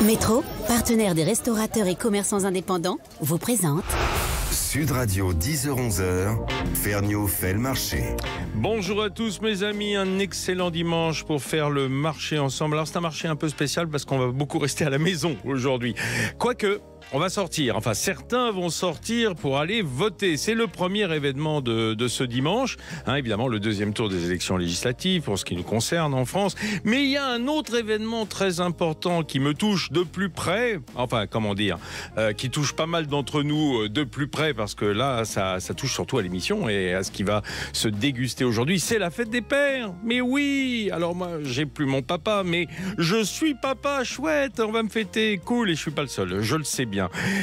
Métro, partenaire des restaurateurs et commerçants indépendants, vous présente Sud Radio 10h-11h, Ferniaud fait le marché. Bonjour à tous mes amis, un excellent dimanche pour faire le marché ensemble. Alors c'est un marché un peu spécial parce qu'on va beaucoup rester à la maison aujourd'hui. Quoique, on va sortir, enfin certains vont sortir pour aller voter. C'est le premier événement de ce dimanche. Évidemment le deuxième tour des élections législatives pour ce qui nous concerne en France. Mais il y a un autre événement très important qui me touche de plus près. Enfin comment dire, qui touche pas mal d'entre nous de plus près parce que là ça touche surtout à l'émission et à ce qui va se déguster aujourd'hui. C'est la fête des pères. Mais oui, alors moi j'ai plus mon papa mais je suis papa, chouette, on va me fêter, cool, et je suis pas le seul, je le sais bien.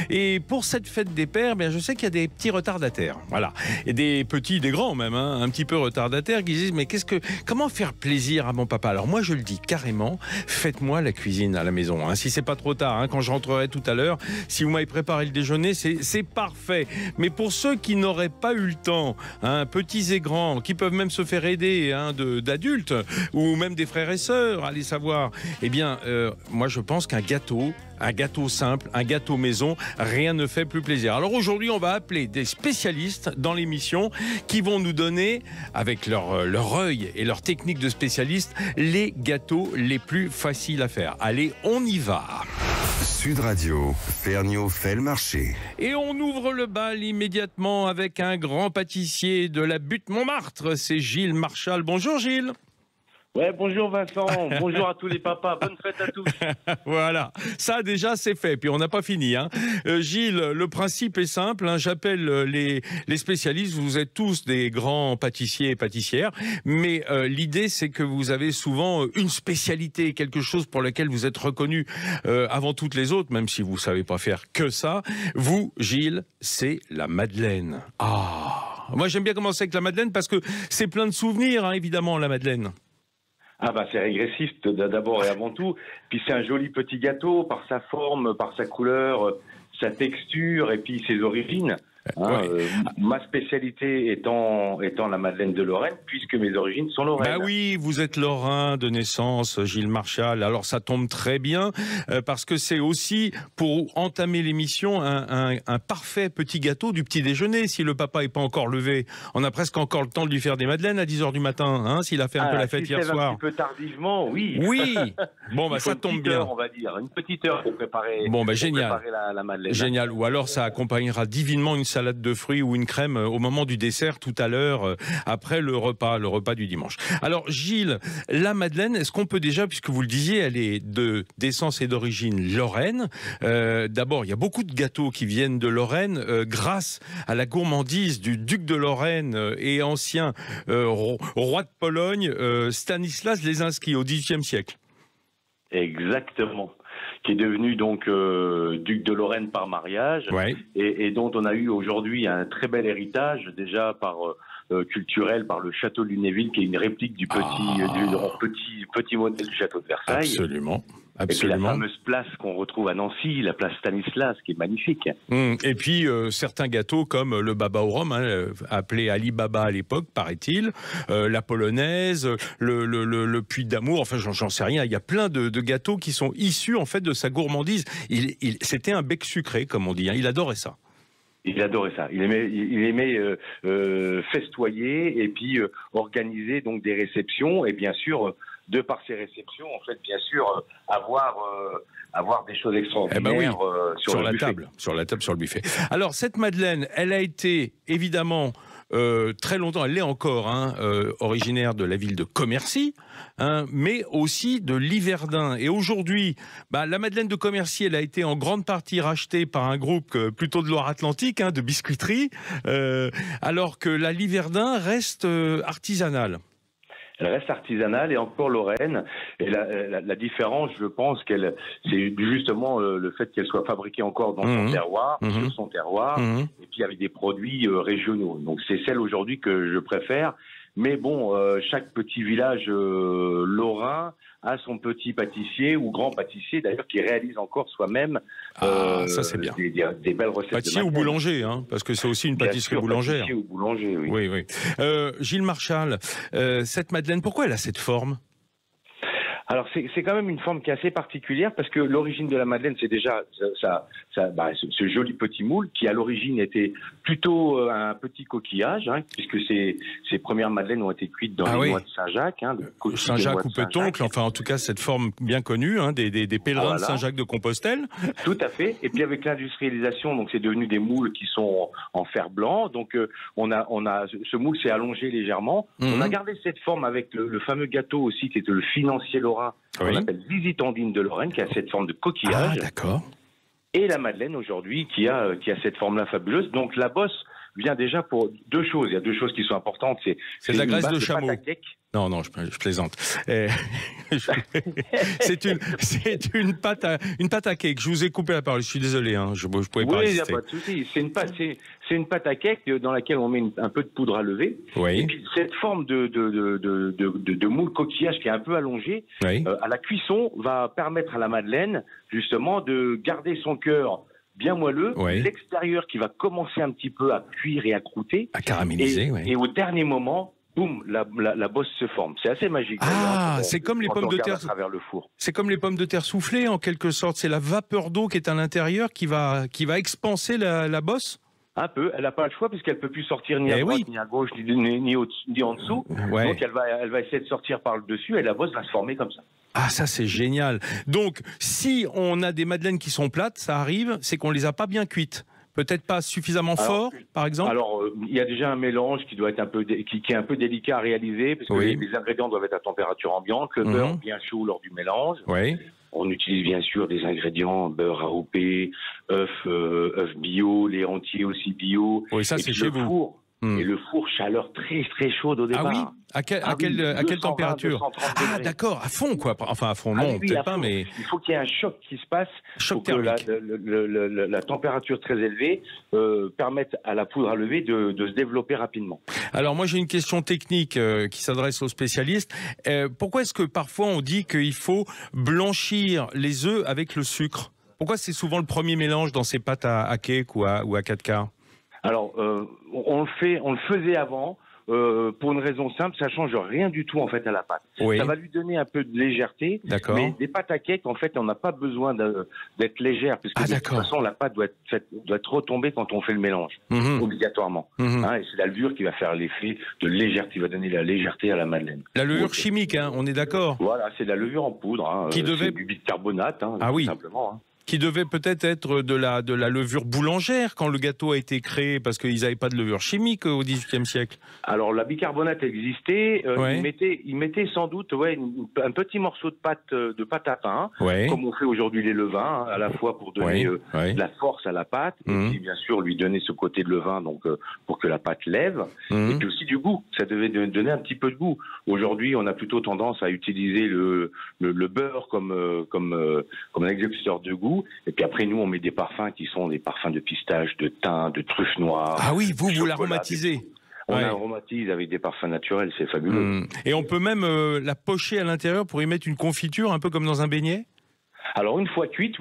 Et pour cette fête des pères, je sais qu'il y a des petits retardataires, voilà, et des petits, des grands même, un petit peu retardataires qui disent mais comment faire plaisir à mon papa? Alors moi je le dis carrément, faites-moi la cuisine à la maison, si c'est pas trop tard, quand je rentrerai tout à l'heure, si vous m'avez préparé le déjeuner, c'est parfait. Mais pour ceux qui n'auraient pas eu le temps, petits et grands, qui peuvent même se faire aider d'adultes ou même des frères et sœurs, allez savoir, moi je pense qu'un gâteau simple, un gâteau maison, rien ne fait plus plaisir. Alors aujourd'hui, on va appeler des spécialistes dans l'émission qui vont nous donner, avec leur œil et leur technique de spécialistes, les gâteaux les plus faciles à faire. Allez, on y va. Sud Radio, Ferniaud fait le marché. Et on ouvre le bal immédiatement avec un grand pâtissier de la Butte Montmartre, c'est Gilles Marchal. Bonjour Gilles. Ouais, bonjour Vincent, bonjour à tous les papas, bonne fête à tous. Voilà, ça déjà c'est fait, puis on n'a pas fini. Gilles, le principe est simple, j'appelle les spécialistes, vous êtes tous des grands pâtissiers et pâtissières, mais l'idée c'est que vous avez souvent une spécialité, quelque chose pour lequel vous êtes reconnu avant toutes les autres, même si vous ne savez pas faire que ça. Vous, Gilles, c'est la madeleine. Moi j'aime bien commencer avec la madeleine parce que c'est plein de souvenirs, évidemment, la madeleine. C'est régressif d'abord et avant tout. Puis c'est un joli petit gâteau par sa forme, par sa couleur, sa texture et puis ses origines. Ma spécialité étant la madeleine de Lorraine, puisque mes origines sont lorraines. Oui, vous êtes lorrain de naissance, Gilles Marchal. Alors ça tombe très bien, parce que c'est aussi, pour entamer l'émission, un parfait petit gâteau du petit déjeuner. Si le papa n'est pas encore levé, on a presque encore le temps de lui faire des madeleines à 10h du matin, s'il a fait un peu la fête hier soir. Un petit peu tardivement, oui. Oui. Bon, ça tombe bien. On va dire, une petite heure pour préparer, génial. Préparer la madeleine. Génial. Ou alors ça accompagnera divinement une salade de fruits ou une crème au moment du dessert tout à l'heure, après le repas du dimanche. Alors Gilles, la madeleine, est-ce qu'on peut déjà, puisque vous le disiez, elle est d'essence et d'origine lorraine. D'abord, il y a beaucoup de gâteaux qui viennent de Lorraine grâce à la gourmandise du duc de Lorraine et ancien roi de Pologne, Stanislas Leśniczki, au XVIIIe siècle. Exactement. Qui est devenu donc duc de Lorraine par mariage, et dont on a eu aujourd'hui un très bel héritage, déjà culturel, par le château de Lunéville, qui est une réplique du petit modèle du château de Versailles. Absolument. Et puis la fameuse place qu'on retrouve à Nancy, la place Stanislas, qui est magnifique. Et puis certains gâteaux comme le baba au rhum, appelé Ali Baba à l'époque, paraît-il, la polonaise, le puits d'amour, enfin j'en sais rien. Il y a plein de gâteaux qui sont issus en fait de sa gourmandise. C'était un bec sucré, comme on dit. Il adorait ça. Il adorait ça. Il aimait festoyer et puis organiser donc des réceptions, et bien sûr, de par ces réceptions, en fait, bien sûr, avoir des choses extraordinaires sur la table, sur le buffet. Alors cette madeleine, elle a été évidemment très longtemps, elle l'est encore, originaire de la ville de Commercy, mais aussi de Liverdun. Et aujourd'hui, la madeleine de Commercy, elle a été en grande partie rachetée par un groupe plutôt de Loire-Atlantique, de biscuiterie, alors que la Liverdun reste artisanale. Elle reste artisanale et encore lorraine. Et la différence, je pense, c'est justement le fait qu'elle soit fabriquée encore dans son terroir, sur son terroir, et puis avec des produits régionaux. Donc c'est celle aujourd'hui que je préfère. Mais bon, chaque petit village lorrain a son petit pâtissier ou grand pâtissier d'ailleurs qui réalise encore soi-même ça c'est bien. Des belles recettes. Pâtissier ou boulanger, parce que c'est aussi une pâtisserie boulangère. Pâtissier ou boulanger, oui. Oui. Gilles Marchal, cette madeleine, pourquoi elle a cette forme ? Alors c'est quand même une forme qui est assez particulière parce que l'origine de la madeleine, c'est déjà ce joli petit moule qui à l'origine était plutôt un petit coquillage, hein, puisque ces premières madeleines ont été cuites dans les noix de Saint-Jacques. Hein, Saint-Jacques ou Petoncle, enfin en tout cas cette forme bien connue, hein, des pèlerins de Saint-Jacques de Compostelle. Tout à fait. Et puis avec l'industrialisation, donc c'est devenu des moules qui sont en fer blanc. Donc ce moule s'est allongé légèrement. On a gardé cette forme avec le fameux gâteau aussi qui était le financier lorrain. On appelle Visitandine de Lorraine, qui a cette forme de coquillage. Ah, d'accord. Et la madeleine aujourd'hui qui a cette forme-là fabuleuse. Donc la bosse vient déjà pour deux choses. Il y a deux choses qui sont importantes. C'est de la graisse de chameau. Non, je plaisante. C'est une pâte à cake. Je vous ai coupé la parole. Je suis désolé. Hein. Je pouvais pas résister. Oui, il n'y a pas de souci. C'est une pâte à cake dans laquelle on met un peu de poudre à lever. Oui. Et puis cette forme de moule coquillage qui est un peu allongée, à la cuisson, va permettre à la madeleine justement de garder son cœur bien moelleux, l'extérieur qui va commencer un petit peu à cuire et à croûter, à caraméliser, et au dernier moment, boum, la bosse se forme. C'est assez magique. Ah, c'est comme les pommes de terre. À travers le four. C'est comme les pommes de terre soufflées en quelque sorte. C'est la vapeur d'eau qui est à l'intérieur qui va expanser la bosse. Un peu. Elle n'a pas le choix puisqu'elle peut plus sortir ni à droite, ni à gauche, ni en dessous. Donc elle va essayer de sortir par le dessus et la bosse va se former comme ça. Ah, ça c'est génial. Donc, si on a des madeleines qui sont plates, ça arrive, c'est qu'on les a pas bien cuites. Peut-être pas suffisamment fort, par exemple. Alors, il y a déjà un mélange qui doit être qui est un peu délicat à réaliser, parce que les ingrédients doivent être à température ambiante, le beurre bien chaud lors du mélange. On utilise bien sûr des ingrédients, beurre AOP, œufs bio, lait entier aussi bio. Oui, ça c'est chez vous. Et le four, chaleur très très chaude au départ. Ah oui. À quelle température? Ah d'accord, à fond quoi. Enfin à fond, non, peut-être pas, mais il faut qu'il y ait un choc qui se passe. Choc thermique. La température très élevée permette à la poudre à lever de se développer rapidement. Alors moi j'ai une question technique qui s'adresse aux spécialistes. Pourquoi est-ce que parfois on dit qu'il faut blanchir les œufs avec le sucre? Pourquoi c'est souvent le premier mélange dans ces pâtes à cake ou à 4 quarts? Alors, on le faisait avant pour une raison simple, ça change rien du tout en fait à la pâte. Ça va lui donner un peu de légèreté. Mais des pâtes à cake, en fait, on n'a pas besoin d'être légère, puisque de toute façon la pâte doit être retombée quand on fait le mélange, obligatoirement. Hein, et c'est la levure qui va faire l'effet de légèreté, qui va donner la légèreté à la madeleine. La levure chimique, hein, on est d'accord. Voilà, c'est de la levure en poudre. Hein, qui devait du bicarbonate, hein, tout simplement. Hein. Qui devait peut-être être de la levure boulangère quand le gâteau a été créé, parce qu'ils n'avaient pas de levure chimique au XVIIIe siècle. Alors la bicarbonate existait, ils mettaient sans doute un petit morceau de pâte à pain, comme on fait aujourd'hui les levains, hein, à la fois pour donner de la force à la pâte, et puis bien sûr lui donner ce côté de levain donc pour que la pâte lève, et puis aussi du goût, ça devait donner un petit peu de goût. Aujourd'hui on a plutôt tendance à utiliser le beurre comme un exécuteur de goût. Et puis après, nous, on met des parfums qui sont des parfums de pistache, de thym, de truffe noire. Ah oui, vous l'aromatisez. On aromatise avec des parfums naturels, c'est fabuleux. Et on peut même la pocher à l'intérieur pour y mettre une confiture, un peu comme dans un beignet? Alors une fois cuite,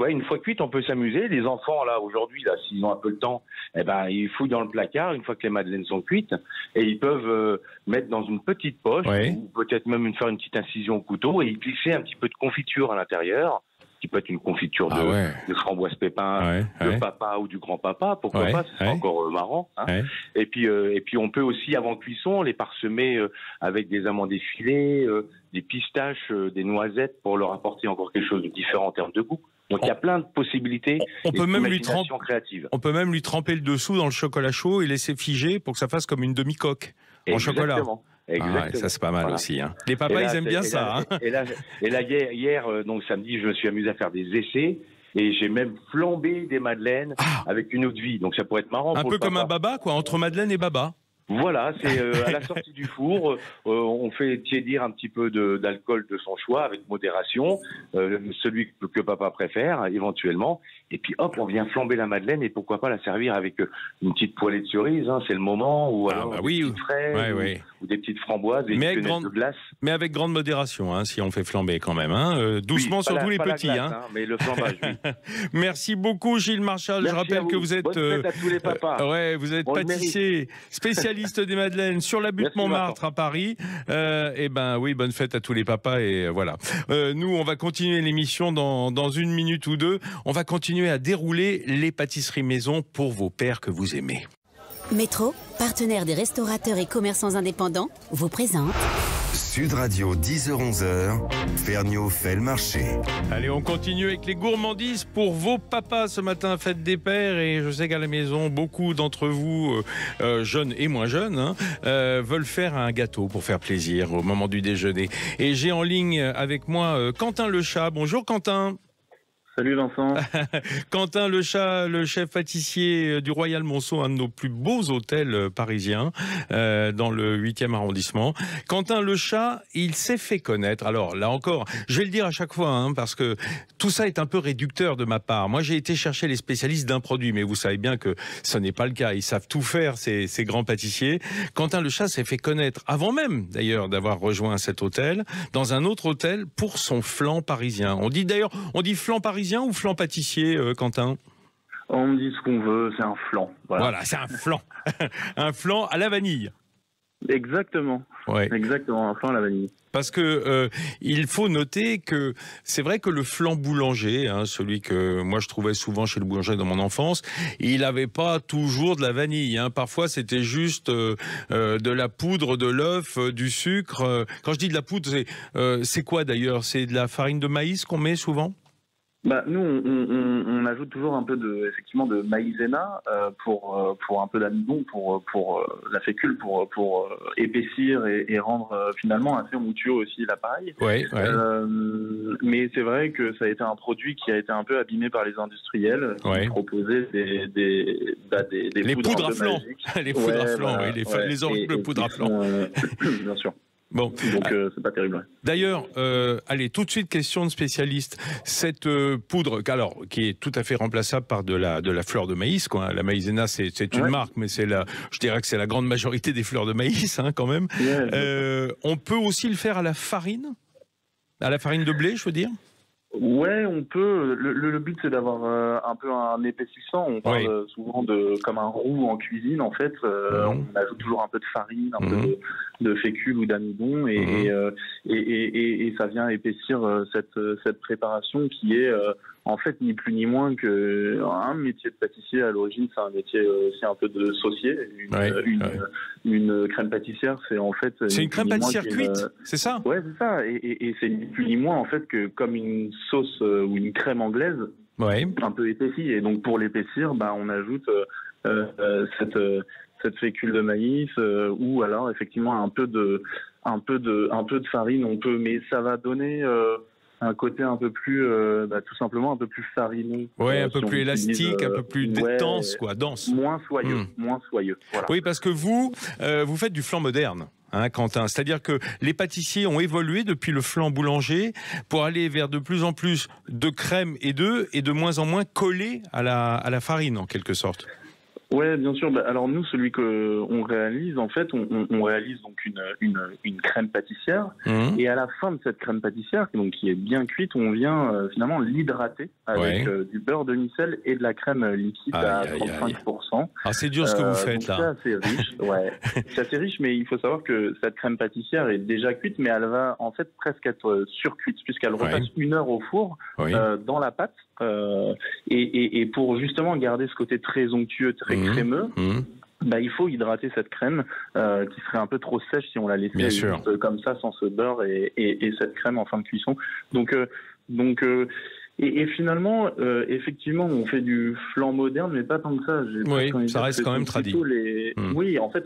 on peut s'amuser. Les enfants là aujourd'hui, là, s'ils ont un peu de temps, ils fouillent dans le placard une fois que les madeleines sont cuites et ils peuvent mettre dans une petite poche ou peut-être même faire une petite incision au couteau et y glisser un petit peu de confiture à l'intérieur, qui peut être une confiture de framboise pépin, de papa ou du grand-papa, pourquoi pas, c'est encore marrant. Hein. Et puis on peut aussi, avant cuisson, les parsemer avec des amandes effilées, des pistaches, des noisettes, pour leur apporter encore quelque chose de différent en termes de goût. Donc il y a plein de possibilités. On peut même lui tremper le dessous dans le chocolat chaud et laisser figer pour que ça fasse comme une demi-coque en chocolat. Exactement. Ça c'est pas mal aussi. Hein. Les papas, ils aiment bien ça. Et là hier, donc samedi, je me suis amusé à faire des essais et j'ai même flambé des madeleines avec une eau de vie. Donc ça pourrait être marrant. Un peu comme un baba, quoi, entre madeleine et baba. Voilà, c'est à la sortie du four, on fait tiédir un petit peu d'alcool de son choix avec modération, celui que papa préfère éventuellement, Et puis hop, on vient flamber la madeleine et pourquoi pas la servir avec une petite poêlée de cerise, hein, c'est le moment, ou alors des petites fraises, ou des petites framboises, des petites de glace. Mais avec grande modération, hein, si on fait flamber quand même. Hein. Doucement, surtout les petits. Glace, hein, mais le flambage, oui. Merci beaucoup Gilles Marchal. Merci, je rappelle que vous êtes, bonne fête à tous les papas. vous êtes pâtissier, spécialiste des madeleines sur la butte Montmartre à Paris. Et ben oui, bonne fête à tous les papas et voilà. Nous, on va continuer l'émission dans une minute ou deux. On va continuer à dérouler les pâtisseries maison pour vos pères que vous aimez. Métro, partenaire des restaurateurs et commerçants indépendants, vous présente Sud Radio 10h-11h, Ferniaud fait le marché. Allez, on continue avec les gourmandises pour vos papas ce matin, fête des pères. Et je sais qu'à la maison, beaucoup d'entre vous, jeunes et moins jeunes, hein, veulent faire un gâteau pour faire plaisir au moment du déjeuner. Et j'ai en ligne avec moi Quentin Lechat. Bonjour Quentin. Salut Vincent. Quentin Lechat, le chef pâtissier du Royal Monceau, un de nos plus beaux hôtels parisiens, dans le 8e arrondissement. Quentin Lechat, il s'est fait connaître. Alors là encore, je vais le dire à chaque fois, hein, parce que tout ça est un peu réducteur de ma part. Moi, j'ai été chercher les spécialistes d'un produit, mais vous savez bien que ce n'est pas le cas. Ils savent tout faire, ces grands pâtissiers. Quentin Lechat s'est fait connaître, avant même d'ailleurs d'avoir rejoint cet hôtel, dans un autre hôtel pour son flan parisien. On dit flan parisien ou flan pâtissier, Quentin? On me dit ce qu'on veut, c'est un flan. Voilà, c'est un flan. Un flan à la vanille. Exactement. Ouais. Exactement, un flan à la vanille. Parce que il faut noter que c'est vrai que le flan boulanger, hein, celui que moi je trouvais souvent chez le boulanger dans mon enfance, il n'avait pas toujours de la vanille. Hein. Parfois c'était juste de la poudre, de l'œuf, du sucre. Quand je dis de la poudre, c'est quoi d'ailleurs? C'est de la farine de maïs qu'on met souvent? Bah, nous, on ajoute toujours un peu effectivement de maïzena pour un peu d'amidon, pour la fécule, pour épaissir et rendre finalement assez onctueux aussi l'appareil. Ouais. Mais c'est vrai que ça a été un produit qui a été un peu abîmé par les industriels qui proposaient des poudres à flan. Les poudres à flan, les horribles poudres à flan. Bien sûr. Bon, donc c'est pas terrible. D'ailleurs, allez, tout de suite question de spécialiste. Cette poudre, alors qui est tout à fait remplaçable par de la fleur de maïs, quoi. La maïzena, c'est une marque, mais je dirais que c'est la grande majorité des fleurs de maïs, hein, quand même. On peut aussi le faire à la farine de blé, je veux dire. Ouais, on peut. Le but, c'est d'avoir un peu un épaississant. On parle souvent comme un roux en cuisine, en fait. On ajoute toujours un peu de farine, un peu de fécule ou d'amidon, et ça vient épaissir cette préparation qui est en fait ni plus ni moins que un métier de pâtissier. À l'origine, c'est un métier aussi un peu de saucier. Une crème pâtissière, c'est en fait... C'est une crème pâtissière cuite, c'est ça? Ouais, c'est ça. Et c'est ni plus ni moins en fait que comme une sauce ou une crème anglaise, un peu épaissie. Et donc pour l'épaissir, on ajoute cette fécule de maïs ou alors effectivement un peu de farine. On peut, mais ça va donner un côté un peu plus, tout simplement un peu plus farineux. Ouais, un peu plus élastique, un peu plus dense, quoi, dense. Moins soyeux. Voilà. Oui, parce que vous faites du flan moderne. Hein, Quentin, c'est-à-dire que les pâtissiers ont évolué depuis le flan boulanger pour aller vers de plus en plus de crème et d'œufs et de moins en moins collé à la farine en quelque sorte. Ouais, bien sûr. Alors nous, celui que on réalise, en fait, on réalise donc une crème pâtissière, et à la fin de cette crème pâtissière, donc qui est bien cuite, on vient finalement l'hydrater avec du beurre de micelle et de la crème liquide à 35%. Ah, c'est dur ce que vous faites là. C'est assez riche, c'est assez riche, mais il faut savoir que cette crème pâtissière est déjà cuite, mais elle va en fait presque être surcuite puisqu'elle repasse 1 heure au four dans la pâte. Et pour justement garder ce côté très onctueux, très crémeux, il faut hydrater cette crème qui serait un peu trop sèche si on la laissait juste comme ça sans ce beurre et cette crème en fin de cuisson. Donc finalement, effectivement, on fait du flan moderne, mais pas tant que ça. Ça reste quand même tradit. Oui, en fait,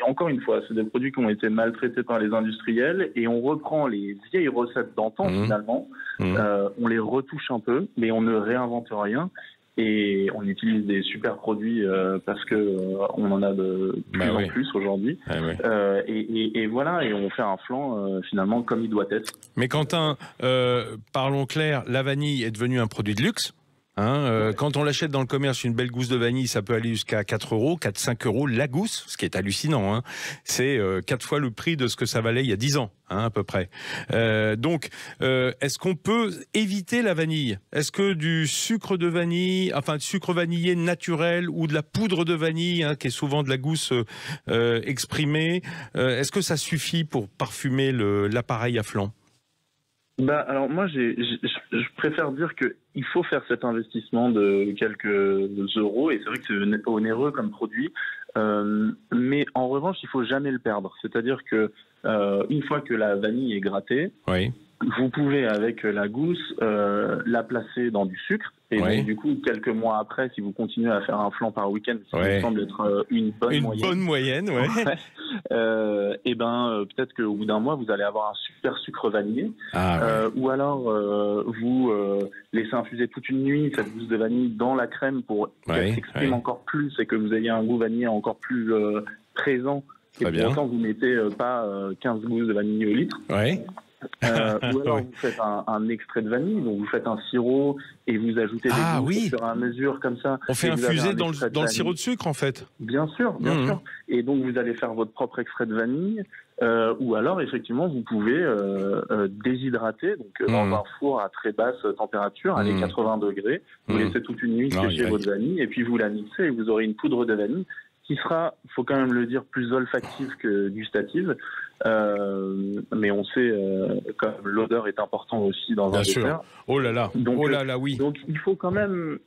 encore une fois, c'est des produits qui ont été maltraités par les industriels et on reprend les vieilles recettes d'antan finalement, on les retouche un peu, mais on ne réinvente rien et on utilise des super produits parce que on en a de plus en plus aujourd'hui. Et voilà, et on fait un flan finalement comme il doit être. Mais Quentin, parlons clair, la vanille est devenue un produit de luxe. Quand on l'achète dans le commerce, une belle gousse de vanille, ça peut aller jusqu'à 4 €, 4-5 € la gousse, ce qui est hallucinant. C'est 4 fois le prix de ce que ça valait il y a 10 ans, à peu près. Donc, est-ce qu'on peut éviter la vanille? Est-ce que du sucre de vanille, enfin du sucre vanillé naturel ou de la poudre de vanille, qui est souvent de la gousse exprimée, est-ce que ça suffit pour parfumer l'appareil à flanc? Alors moi, je préfère dire qu'il faut faire cet investissement de quelques euros, et c'est vrai que c'est onéreux comme produit, mais en revanche, il faut jamais le perdre. C'est-à-dire que une fois que la vanille est grattée, oui, vous pouvez avec la gousse la placer dans du sucre. Et donc, du coup, quelques mois après, si vous continuez à faire un flan par week-end, ce qui me semble être une bonne moyenne, et peut-être qu'au bout d'un mois, vous allez avoir un super sucre vanillé. Ou alors, vous laissez infuser toute une nuit cette gousse de vanille dans la crème pour qu'elle s'exprime encore plus et que vous ayez un goût vanillé encore plus présent. Et pour autant, vous ne mettez pas 15 gousses de vanille au litre. Ou alors vous faites un extrait de vanille, donc vous faites un sirop et vous ajoutez des gousses au fur et à mesure comme ça. On fait infuser dans le sirop de sucre en fait. Bien sûr, bien sûr. Et donc vous allez faire votre propre extrait de vanille, ou alors effectivement vous pouvez déshydrater, donc dans un four à très basse température, à 80 degrés, vous laissez toute une nuit sécher votre vanille et puis vous la mixez et vous aurez une poudre de vanille qui sera, faut quand même le dire, plus olfactive que gustative. Mais on sait que l'odeur est importante aussi dans un dessert. Oh là là, donc, oui. Donc il faut quand même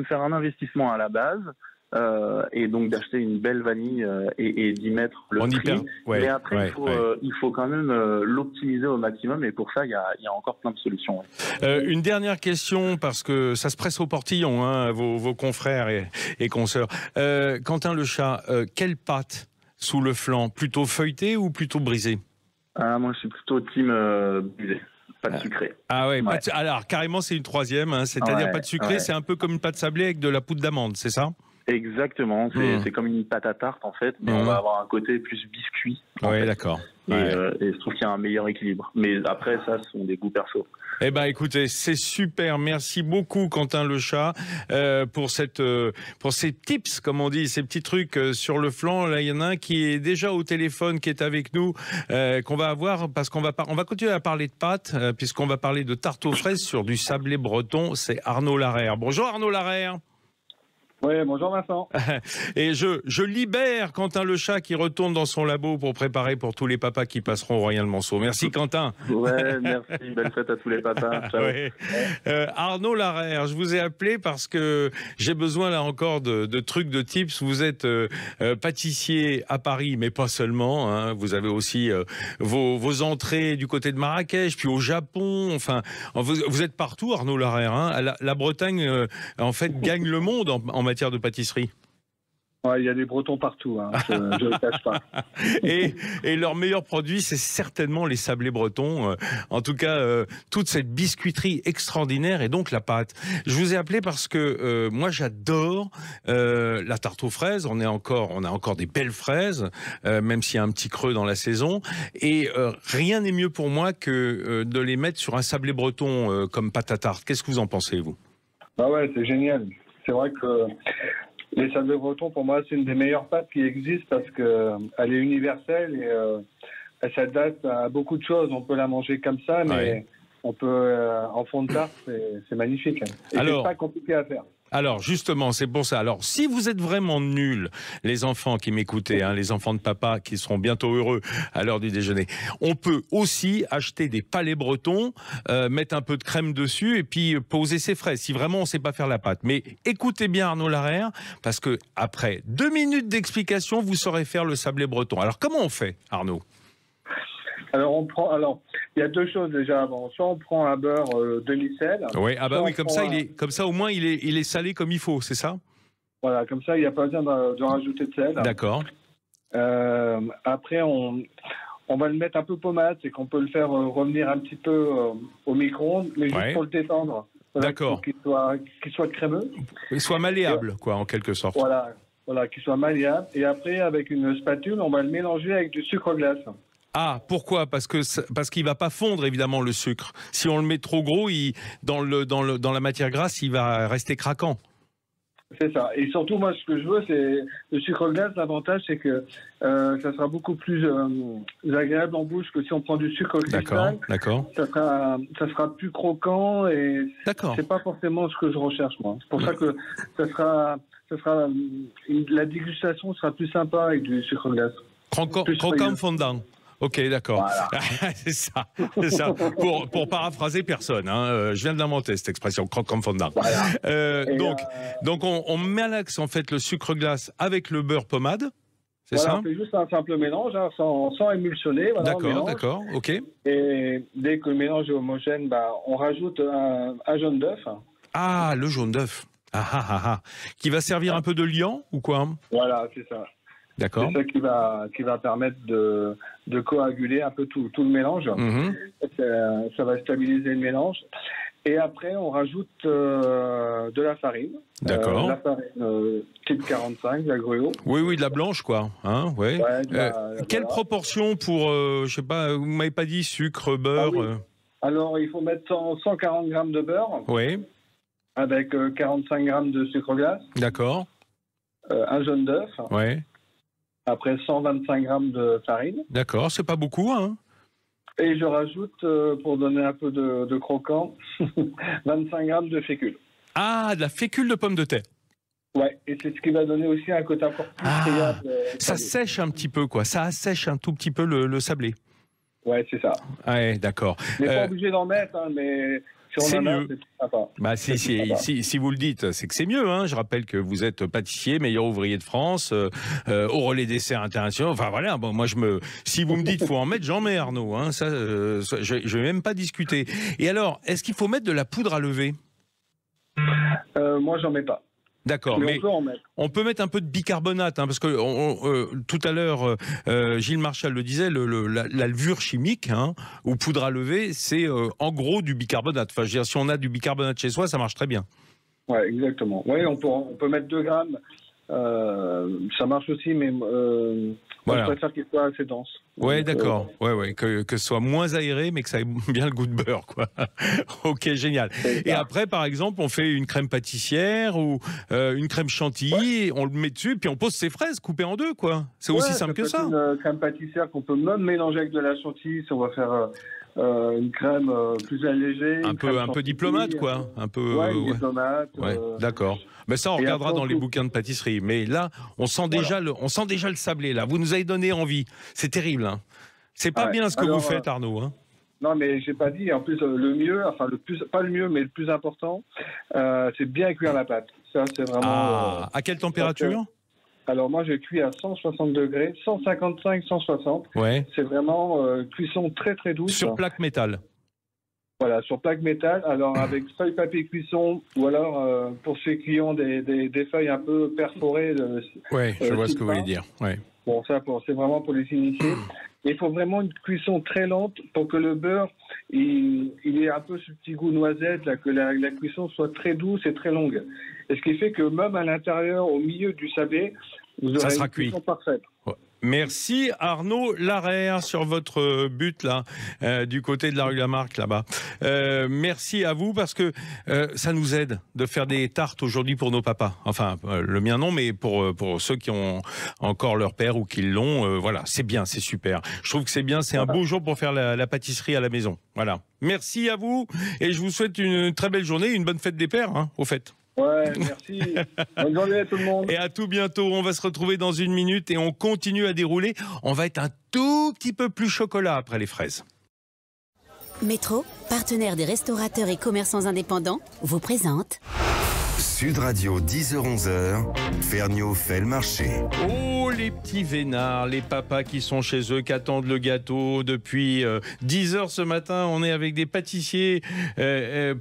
faire un investissement à la base. Et donc d'acheter une belle vanille et d'y mettre le prix. Mais après, il faut quand même l'optimiser au maximum, et pour ça, il y a encore plein de solutions. Une dernière question, parce que ça se presse au portillon, vos confrères et consoeurs. Quentin le chat, quelle pâte sous le flanc? Plutôt feuilletée ou plutôt brisée? Moi, je suis plutôt team brisée. Pas de sucré. Alors, carrément, c'est une troisième. C'est-à-dire pas de sucré, c'est un peu comme une pâte sablée avec de la poudre d'amande, c'est ça? Exactement, c'est comme une pâte à tarte en fait, mais on va avoir un côté plus biscuit. Oui, d'accord. Et je trouve qu'il y a un meilleur équilibre. Mais après, ça, ce sont des goûts perso. Eh ben, écoutez, c'est super. Merci beaucoup, Quentin le chat, pour ces tips, comme on dit, ces petits trucs sur le flanc. Là, il y en a un qui est déjà au téléphone, qui est avec nous, qu'on va avoir, parce qu'on va continuer à parler de pâtes, puisqu'on va parler de tarte aux fraises sur du sablé breton. C'est Arnaud Larère. Bonjour, Arnaud Larère. Oui, bonjour Vincent. Et je libère Quentin le chat qui retourne dans son labo pour préparer pour tous les papas qui passeront au Royal Manceau. Merci Quentin. Ouais, merci. Belle fête à tous les papas. Ciao. Arnaud Larère, je vous ai appelé parce que j'ai besoin là encore de trucs, de tips. Vous êtes pâtissier à Paris, mais pas seulement. Vous avez aussi vos entrées du côté de Marrakech, puis au Japon. Enfin, vous êtes partout, Arnaud Larère. La Bretagne, en fait, gagne le monde en matière de pâtisserie. Il y a des Bretons partout, je ne le cache pas. Et leur meilleur produit, c'est certainement les sablés bretons. En tout cas, toute cette biscuiterie extraordinaire et donc la pâte. Je vous ai appelé parce que moi, j'adore la tarte aux fraises. On a encore des belles fraises, même s'il y a un petit creux dans la saison. Et rien n'est mieux pour moi que de les mettre sur un sablé breton comme pâte à tarte. Qu'est-ce que vous en pensez, vous? C'est génial. C'est vrai que les sablés bretons, pour moi, c'est une des meilleures pâtes qui existent parce qu'elle est universelle et elle s'adapte à beaucoup de choses. On peut la manger comme ça, mais on peut en fond de tarte, c'est magnifique. Et c'est pas compliqué à faire. Alors justement, c'est pour ça. Alors si vous êtes vraiment nuls, les enfants qui m'écoutez, les enfants de papa qui seront bientôt heureux à l'heure du déjeuner, on peut aussi acheter des palets bretons, mettre un peu de crème dessus et puis poser ses fraises, si vraiment on ne sait pas faire la pâte. Mais écoutez bien Arnaud Larère, parce que après 2 minutes d'explication, vous saurez faire le sablé breton. Alors comment on fait, Arnaud? Alors, il y a 2 choses déjà avant. Soit on prend un beurre demi-sel. Oui, comme ça au moins il est salé comme il faut, c'est ça? Voilà, comme ça il n'y a pas besoin de rajouter de sel. D'accord. Après on va le mettre un peu pommade, c'est qu'on peut le faire revenir un petit peu au micro-ondes, mais juste pour le détendre. D'accord. Qu'il soit crémeux. Il soit malléable, quoi, en quelque sorte. Voilà, qu'il soit malléable. Et après, avec une spatule, on va le mélanger avec du sucre glace. Ah, pourquoi? Parce qu'il va pas fondre évidemment le sucre. Si on le met trop gros, dans la matière grasse, il va rester craquant. C'est ça. Et surtout, moi, ce que je veux, c'est le sucre glace. L'avantage, c'est que ça sera beaucoup plus agréable en bouche que si on prend du sucre cristal. D'accord. Ça sera plus croquant et c'est pas forcément ce que je recherche, moi. C'est pour ça que la dégustation sera plus sympa avec du sucre glace. Croquant fondant. Ok, d'accord. Voilà. c'est ça. Pour paraphraser personne, hein. Je viens de l'inventer cette expression, croquant fondant. Voilà. Donc on malaxe en fait le sucre glace avec le beurre pommade. C'est ça. On fait juste un simple mélange, hein, sans émulsionner. Voilà, d'accord, ok. Et dès que le mélange est homogène, on rajoute un jaune d'œuf. Ah, le jaune d'œuf. Qui va servir un peu de liant ou quoi? Voilà, c'est ça. D'accord. C'est ça qui va permettre de coaguler un peu tout le mélange. Mmh. Ça va stabiliser le mélange. Et après, on rajoute de la farine. D'accord. La farine type 45, la gruau. Oui, de la blanche, quoi. Hein, ouais. Quelle proportion pour, je sais pas, vous m'avez pas dit sucre, beurre? Oui. Alors, il faut mettre 140 grammes de beurre. Oui. Avec 45 grammes de sucre glace. D'accord. Un jaune d'œuf. Oui. Après 125 grammes de farine. D'accord, c'est pas beaucoup, hein. Et je rajoute, pour donner un peu de croquant, 25 grammes de fécule. Ah, de la fécule de pomme de terre. Ouais, et c'est ce qui va donner aussi un côté encore plus friable. Ça sèche un petit peu, quoi. Ça assèche un tout petit peu le sablé. Ouais, c'est ça. Ouais, d'accord. On n'est pas obligé d'en mettre, hein, mais... C'est mieux. C'est sympa. Si vous le dites, c'est que c'est mieux. Hein. Je rappelle que vous êtes pâtissier, meilleur ouvrier de France, au relais dessert international. Enfin voilà, bon, si vous me dites faut en mettre, j'en mets, Arnaud. Hein. Je vais même pas discuter. Et alors, est-ce qu'il faut mettre de la poudre à lever? Moi, j'en mets pas. D'accord, mais on peut mettre un peu de bicarbonate, hein, parce que tout à l'heure, Gilles Marchal le disait, la levure chimique, hein, ou poudre à lever, c'est en gros du bicarbonate. Enfin, je veux dire, si on a du bicarbonate chez soi, ça marche très bien. Ouais, exactement. Ouais, on peut mettre 2 grammes. Ça marche aussi, mais voilà. Je préfère qu'il soit assez dense. Ouais, d'accord. Que ce soit moins aéré, mais que ça ait bien le goût de beurre, quoi. Ok, génial. Et après, par exemple, on fait une crème pâtissière ou une crème chantilly, on le met dessus, puis on pose ses fraises coupées en deux, quoi. C'est aussi simple que ça. Une crème pâtissière qu'on peut même mélanger avec de la chantilly, si on va faire une crème plus allégée. Un peu diplomate, quoi. Un peu. Diplomate. D'accord. Mais ça, on regardera dans les bouquins de pâtisserie. Mais là, on sent déjà le sablé, là. Vous nous avez donné envie. C'est terrible, hein. C'est pas bien ce que vous faites, Arnaud, hein. Non, mais j'ai pas dit. En plus, le mieux, pas le mieux, mais le plus important, c'est bien cuire la pâte. Ça, c'est vraiment. À quelle température? Alors moi, je cuis à 160 degrés, 155, 160. Ouais. C'est vraiment cuisson très très douce. Sur plaque métal. Voilà, sur plaque métal. Alors avec feuille papier cuisson, ou alors pour ceux qui ont des feuilles un peu perforées. Oui, je vois ce que vous voulez dire. Ouais. Bon, ça, c'est vraiment pour les initiés. Il faut vraiment une cuisson très lente pour que le beurre, il ait un peu ce petit goût noisette, là, que la cuisson soit très douce et très longue. Et ce qui fait que même à l'intérieur, au milieu du sablé, vous aurez une cuisson parfaite. Ouais. Merci Arnaud Larère sur votre but là, du côté de la rue Lamarck là-bas. Merci à vous parce que ça nous aide de faire des tartes aujourd'hui pour nos papas. Enfin, le mien non, mais pour ceux qui ont encore leur père ou qui l'ont, voilà, c'est bien, c'est super. Je trouve que c'est bien, c'est un beau jour pour faire la pâtisserie à la maison. Voilà. Merci à vous et je vous souhaite une très belle journée, une bonne fête des pères, hein, au fait. Ouais, merci. Bonne journée à tout le monde. Et à tout bientôt. On va se retrouver dans 1 minute et on continue à dérouler. On va être un tout petit peu plus chocolat après les fraises. Métro, partenaire des restaurateurs et commerçants indépendants, vous présente... Sud Radio, 10h-11h, Ferniaud fait le marché. Oh, les petits vénards, les papas qui sont chez eux, qui attendent le gâteau depuis 10h ce matin. On est avec des pâtissiers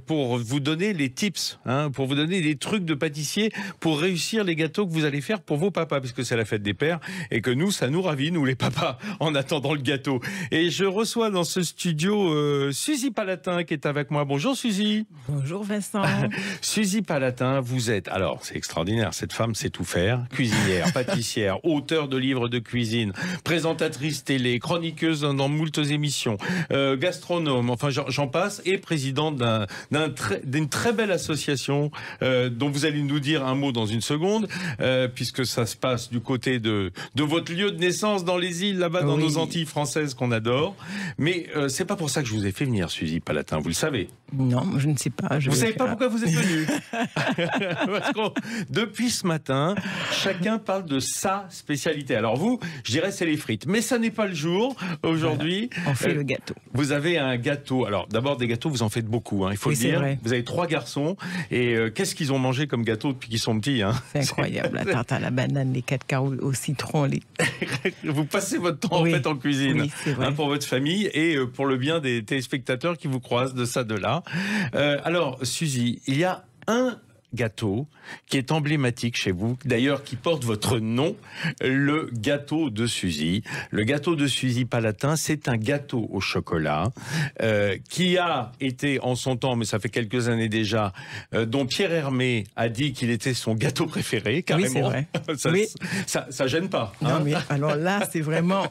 pour vous donner les tips, hein, pour vous donner des trucs de pâtissier pour réussir les gâteaux que vous allez faire pour vos papas, puisque c'est la fête des pères et que nous, ça nous ravit, nous les papas, en attendant le gâteau. Et je reçois dans ce studio Suzy Palatin qui est avec moi. Bonjour Suzy. Bonjour Vincent. Suzy Palatin, vous êtes, alors c'est extraordinaire, cette femme sait tout faire, cuisinière, pâtissière, auteure, auteure de livres de cuisine, présentatrice télé, chroniqueuse dans moultes émissions, gastronome, enfin j'en passe, et présidente d'une très belle association dont vous allez nous dire un mot dans une seconde, puisque ça se passe du côté de votre lieu de naissance dans les îles, là-bas dans nos Antilles françaises qu'on adore. Mais c'est pas pour ça que je vous ai fait venir, Suzy Palatin, vous le savez. Non, je ne sais pas. Vous savez pas pourquoi vous êtes venu? Parce que depuis ce matin, chacun parle de sa spécialité. Alors vous, je dirais c'est les frites, mais ça n'est pas le jour aujourd'hui. Voilà, on fait le gâteau. Vous avez un gâteau. Alors d'abord des gâteaux, vous en faites beaucoup, hein, il faut le dire. Vrai. Vous avez 3 garçons et qu'est-ce qu'ils ont mangé comme gâteau depuis qu'ils sont petits, hein? C'est incroyable. La tarte à la banane, les 4 carreaux au citron. Vous passez votre temps en fait en cuisine, hein, pour votre famille et pour le bien des téléspectateurs qui vous croisent de ça, de là. Alors, Suzy, il y a un gâteau qui est emblématique chez vous, d'ailleurs qui porte votre nom, le gâteau de Suzy. Le gâteau de Suzy Palatin, c'est un gâteau au chocolat qui a été en son temps, mais ça fait quelques années déjà, dont Pierre Hermé a dit qu'il était son gâteau préféré, carrément. Oui, c'est vrai. Ça gêne pas. Non, hein, mais alors là, c'est vraiment,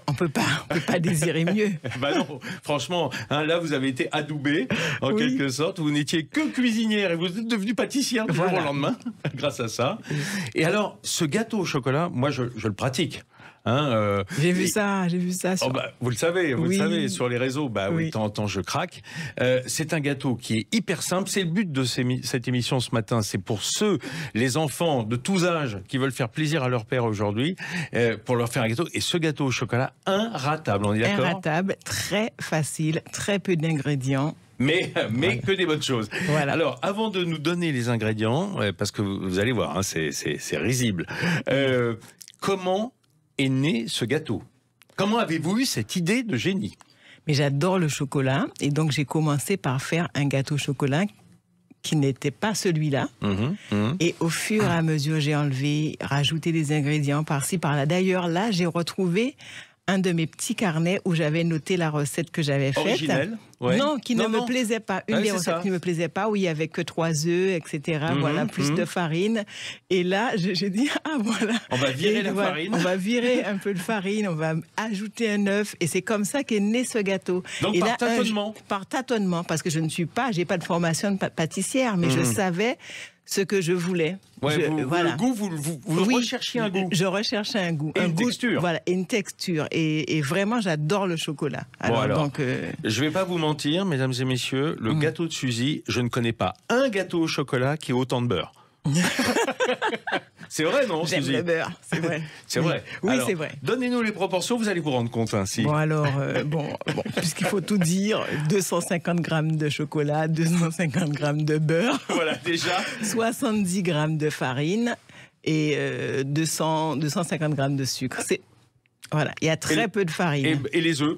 on peut pas désirer mieux. Bah non, franchement, hein, là vous avez été adoubé en quelque sorte. Vous n'étiez que cuisinière et vous êtes devenue pâtissière du jour au lendemain, grâce à ça. Et alors, ce gâteau au chocolat, moi, je le pratique. Hein, j'ai vu ça. Sur... Oh bah, vous le savez, sur les réseaux. Bah oui, de temps en temps, je craque. C'est un gâteau qui est hyper simple. C'est le but de cette émission ce matin. C'est pour les enfants de tous âges qui veulent faire plaisir à leur père aujourd'hui, pour leur faire un gâteau. Et ce gâteau au chocolat, inratable, on est d'accord? Inratable, très facile, très peu d'ingrédients. Mais que des bonnes choses. Voilà. Alors, avant de nous donner les ingrédients, parce que vous allez voir, hein, c'est risible, comment est né ce gâteau? Comment avez-vous eu cette idée de génie? Mais j'adore le chocolat, et donc j'ai commencé par faire un gâteau au chocolat qui n'était pas celui-là. Et au fur et à mesure, j'ai rajouté des ingrédients par-ci, par-là. D'ailleurs, là, j'ai retrouvé un de mes petits carnets où j'avais noté la recette que j'avais faite. Originelle? Ouais. Non, qui ne me plaisait pas. Une des recettes qui ne me plaisait pas, où il n'y avait que 3 œufs, etc. Voilà, plus de farine. Et là, j'ai dit, voilà. On va virer la farine. On va virer un peu de farine, on va ajouter un œuf. Et c'est comme ça qu'est né ce gâteau. Donc par tâtonnement? Par tâtonnement, parce que j'ai pas de formation de pâtissière, mais je savais ce que je voulais. Ouais, le goût, vous recherchiez un goût. Je recherchais un goût. Et une texture. Voilà, une texture. Et vraiment, j'adore le chocolat. Alors, donc, je ne vais pas vous mentir, mesdames et messieurs, le gâteau de Suzy, je ne connais pas un gâteau au chocolat qui ait autant de beurre. C'est vrai, non, Suzy? J'aime le beurre, c'est vrai. C'est vrai. Oui, c'est vrai. Donnez-nous les proportions, vous allez vous rendre compte ainsi. Bon, alors, puisqu'il faut tout dire, 250 grammes de chocolat, 250 grammes de beurre. Voilà, déjà. 70 grammes de farine et 250 grammes de sucre. Voilà, il y a très peu de farine. Et les œufs?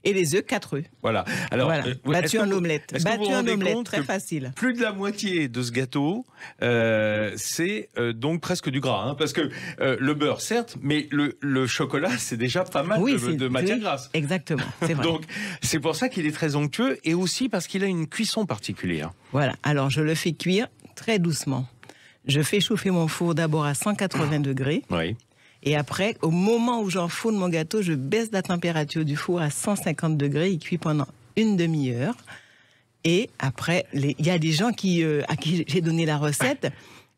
Et les œufs, 4 œufs. Voilà. Alors, battu en omelette. Battu en omelette, très facile. Plus de la moitié de ce gâteau, c'est donc presque du gras. Hein, parce que le beurre, certes, mais le chocolat, c'est déjà pas mal de matière grasse. Exactement, c'est vrai. Donc, c'est pour ça qu'il est très onctueux et aussi parce qu'il a une cuisson particulière. Voilà. Alors, je le fais cuire très doucement. Je fais chauffer mon four d'abord à 180 degrés. Oui. Et après, au moment où j'enfourne mon gâteau, je baisse la température du four à 150 degrés. Il cuit pendant une demi-heure. Et après, il y a des gens à qui j'ai donné la recette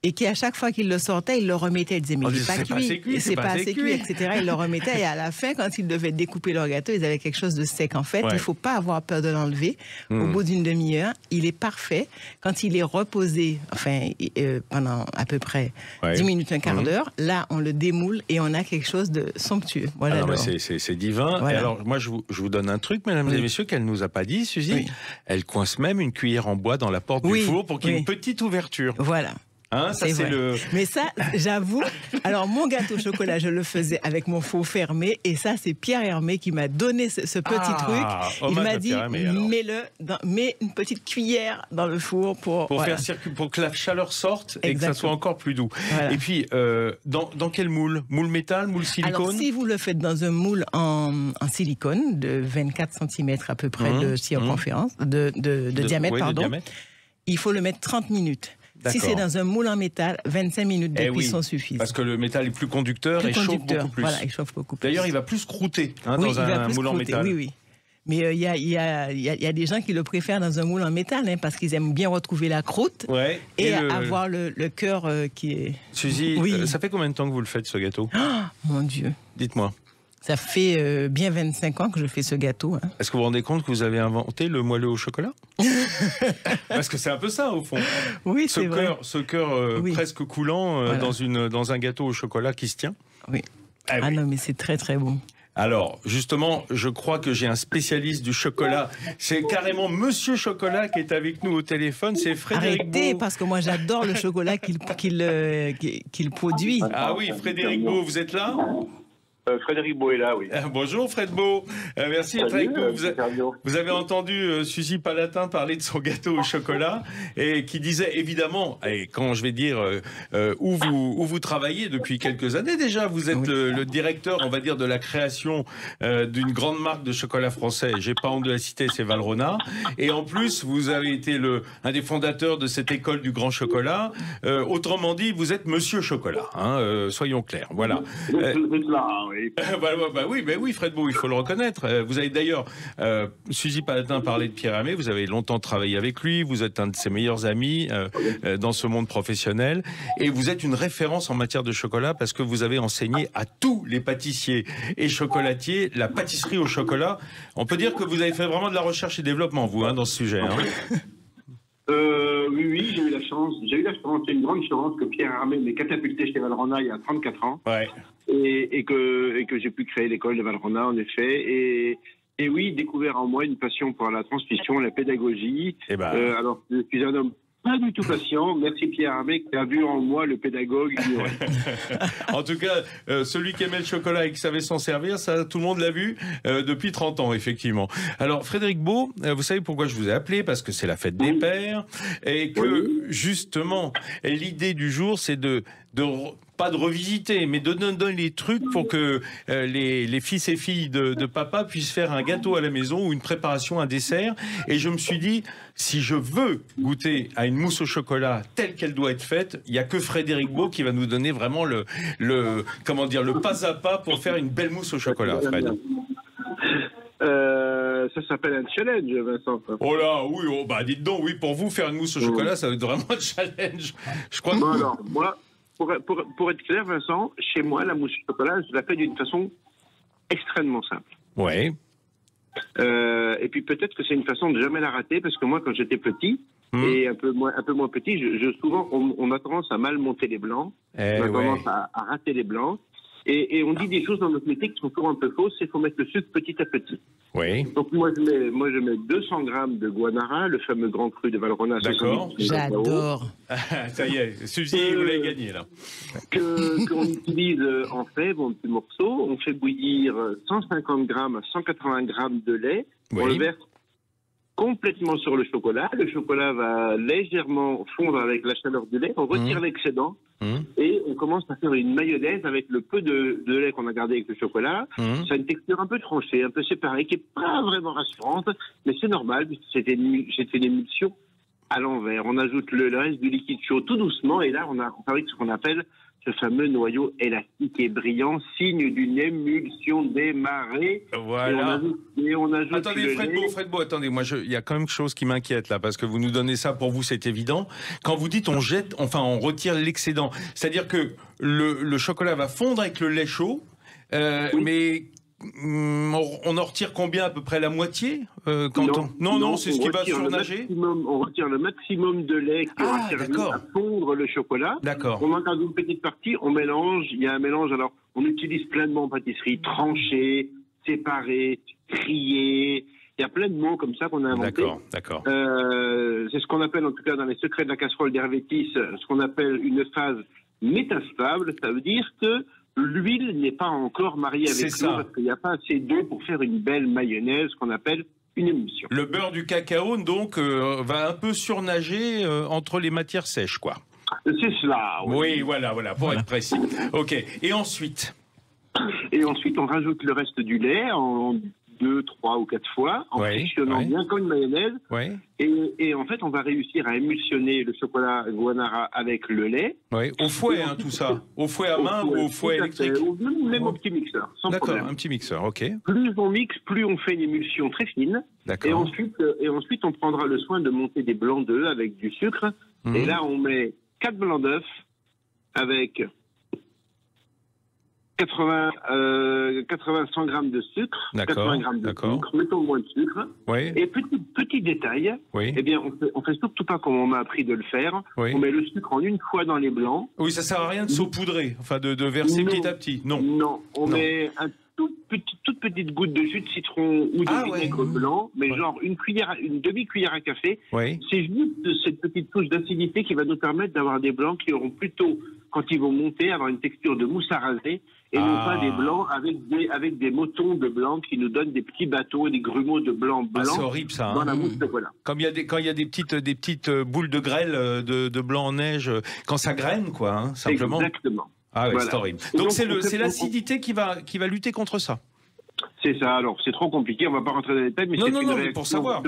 et qui, à chaque fois qu'ils le sortaient, ils le remettaient. Ils disaient, mais il n'est pas cuit, c'est pas assez cuit, etc. Ils le remettaient. Et à la fin, quand ils devaient découper leur gâteau, ils avaient quelque chose de sec. En fait, il ne faut pas avoir peur de l'enlever. Au bout d'une demi-heure, il est parfait. Quand il est reposé, pendant à peu près 10 minutes, un quart d'heure, là, on le démoule et on a quelque chose de somptueux. Voilà. C'est divin. Voilà. Et alors, moi, je vous donne un truc, mesdames et messieurs, qu'elle ne nous a pas dit, Suzy. Oui. Elle coince même une cuillère en bois dans la porte du four pour qu'il y ait une petite ouverture. Voilà. Hein, ça c'est Mais ça, j'avoue, alors mon gâteau au chocolat, je le faisais avec mon four fermé, et ça, c'est Pierre Hermé qui m'a donné ce petit truc. Il m'a dit, mets une petite cuillère dans le four pour que la chaleur sorte et que ça soit encore plus doux. Voilà. Et puis, dans quel moule? Moule métal, moule silicone? Alors, si vous le faites dans un moule en silicone de 24 cm à peu près de circonférence, de diamètre, pardon, il faut le mettre 30 minutes. Si c'est dans un moule en métal, 25 minutes de cuisson suffisent. Parce que le métal est plus conducteur et chauffe beaucoup plus. Voilà, il chauffe beaucoup plus. D'ailleurs, il va plus croûter dans un moule en métal. Oui, oui. Mais il y a des gens qui le préfèrent dans un moule en métal, parce qu'ils aiment bien retrouver la croûte et avoir le cœur qui est... Suzy, ça fait combien de temps que vous le faites, ce gâteau? Oh, mon Dieu. Dites-moi. Ça fait bien 25 ans que je fais ce gâteau. Est-ce que vous vous rendez compte que vous avez inventé le moelleux au chocolat? Parce que c'est un peu ça, au fond. Oui, c'est vrai. Ce cœur presque coulant dans un gâteau au chocolat qui se tient. Oui. Non, mais c'est très, très bon. Alors, justement, je crois que j'ai un spécialiste du chocolat. C'est carrément Monsieur Chocolat qui est avec nous au téléphone. C'est Frédéric Beau. Parce que moi, j'adore le chocolat qu'il produit. Ah oui, Frédéric Beau, vous êtes là? Frédéric Beau est là, oui. Bonjour Fred Beau. Merci Frédéric Beau. Vous avez entendu Suzy Palatin parler de son gâteau au chocolat et qui disait évidemment, et quand je vais dire où vous travaillez depuis quelques années déjà, vous êtes le directeur, on va dire, de la création d'une grande marque de chocolat français. J'ai pas honte de la citer, c'est Valrhona. Et en plus, vous avez été un des fondateurs de cette école du grand chocolat. Autrement dit, vous êtes Monsieur Chocolat. Soyons clairs. Voilà. Oui, Fred Beau, il faut le reconnaître. Vous avez d'ailleurs, Suzy Palatin parlait de Pierre Hermé, vous avez longtemps travaillé avec lui, vous êtes un de ses meilleurs amis dans ce monde professionnel, et vous êtes une référence en matière de chocolat parce que vous avez enseigné à tous les pâtissiers et chocolatiers la pâtisserie au chocolat. On peut dire que vous avez fait vraiment de la recherche et développement, vous, dans ce sujet. Oui, j'ai eu la chance. C'est une grande chance que Pierre Hermé m'ait catapulté chez Valrhona il y a 34 ans. Ouais. Et que j'ai pu créer l'école de Valrhona, en effet. Et oui, découvert en moi une passion pour la transmission, la pédagogie. Alors, je suis un homme pas du tout patient. Merci Pierre Hermé qui a vu en moi le pédagogue. En tout cas, celui qui aimait le chocolat et qui savait s'en servir, ça, tout le monde l'a vu depuis 30 ans, effectivement. Alors, Frédéric Beau, vous savez pourquoi je vous ai appelé? Parce que c'est la fête des pères et que, justement, l'idée du jour, c'est pas de revisiter, mais de donner les trucs pour que les fils et filles de papa puissent faire un gâteau à la maison ou une préparation, un dessert. Et je me suis dit, si je veux goûter à une mousse au chocolat telle qu'elle doit être faite, il n'y a que Frédéric Beau qui va nous donner vraiment le pas à pas pour faire une belle mousse au chocolat, Fred. Ça s'appelle un challenge, Vincent. Oh là, oui, dites donc, oui, pour vous, faire une mousse au chocolat, ça va être vraiment un challenge. Je crois que... Alors, moi... Pour être clair, Vincent, chez moi, la mousse au chocolat, je la fais d'une façon extrêmement simple. Ouais. Et puis peut-être que c'est une façon de jamais la rater, parce que moi, quand j'étais petit, et un peu moins petit, souvent, on a tendance à mal monter les blancs, on a tendance à rater les blancs, et on dit des choses dans notre métier qui sont toujours un peu fausses, il faut mettre le sucre petit à petit. Oui. Donc moi je mais 200 grammes de guanara, le fameux grand cru de Valrhona. D'accord. J'adore. Ça y est, Suzy, vous l'avez gagné là. Qu'on utilise en fèves, en petits morceaux. On fait bouillir 150 grammes à 180 grammes de lait. Oui. On le verse complètement sur le chocolat. Le chocolat va légèrement fondre avec la chaleur du lait. On retire l'excédent et on commence à faire une mayonnaise avec le peu de lait qu'on a gardé avec le chocolat. Ça a une texture un peu tranchée, un peu séparée, qui n'est pas vraiment rassurante, mais c'est normal puisque c'était une émulsion à l'envers. On ajoute le reste du liquide chaud tout doucement et là on fabrique ce qu'on appelle ce fameux noyau élastique et brillant, signe d'une émulsion démarrée. Voilà. Et on ajoute attendez, Fred Beau, attendez, moi, il y a quand même quelque chose qui m'inquiète là, parce que vous nous donnez ça, pour vous, c'est évident. Quand vous dites on retire l'excédent, c'est-à-dire que le chocolat va fondre avec le lait chaud, mais on en retire combien, à peu près la moitié Non, c'est ce qui va surnager. On retire le maximum de lait qui aura servi à fondre le chocolat. D'accord. On en garde une petite partie, on mélange. Il y a un mélange. Alors, on utilise pleinement en pâtisserie, tranché, séparé, trié. Il y a plein de mots comme ça qu'on a inventés. D'accord. C'est ce qu'on appelle, en tout cas dans les secrets de la casserole d'Hervétis, ce qu'on appelle une phase métastable. Ça veut dire que l'huile n'est pas encore mariée avec l'eau parce qu'il n'y a pas assez d'eau pour faire une belle mayonnaise qu'on appelle une émulsion. Le beurre du cacao, donc, va un peu surnager entre les matières sèches, quoi. C'est cela. Oui, voilà, pour être précis. Ok, et ensuite, on rajoute le reste du lait en 2, 3 ou 4 fois en frictionnant bien comme une mayonnaise. Et en fait, on va réussir à émulsionner le chocolat guanara avec le lait. Au fouet, tout ça. Au fouet à main ou au fouet électrique? Même au petit mixeur, sans problème. D'accord, un petit mixeur, ok. Plus on mixe, plus on fait une émulsion très fine. Et ensuite, on prendra le soin de monter des blancs d'œufs avec du sucre. Et là, on met 4 blancs d'œufs avec 100 grammes de sucre, 80 grammes de sucre, mettons moins de sucre. Et petit détail, eh bien, on fait surtout pas comme on m'a appris de le faire. On met le sucre en une fois dans les blancs. Oui, ça sert à rien de saupoudrer, enfin de verser petit à petit. Non. On met toute petite goutte de jus de citron ou de vinaigre blanc, mais genre une demi-cuillère à café. C'est juste cette petite touche d'acidité qui va nous permettre d'avoir des blancs qui auront plutôt, quand ils vont monter, avoir une texture de mousse à raser. Et non pas des blancs avec des motons de blanc qui nous donnent des petits bateaux et des grumeaux de blanc c'est horrible ça. Dans la mousse de chocolat. Quand il y a des petites boules de grêle de blanc en neige, quand ça graine quoi, simplement. Exactement. C'est horrible. Donc c'est l'acidité qui va lutter contre ça. C'est ça. Alors c'est trop compliqué, on va pas rentrer dans les détails, mais c'est une réaction pour savoir,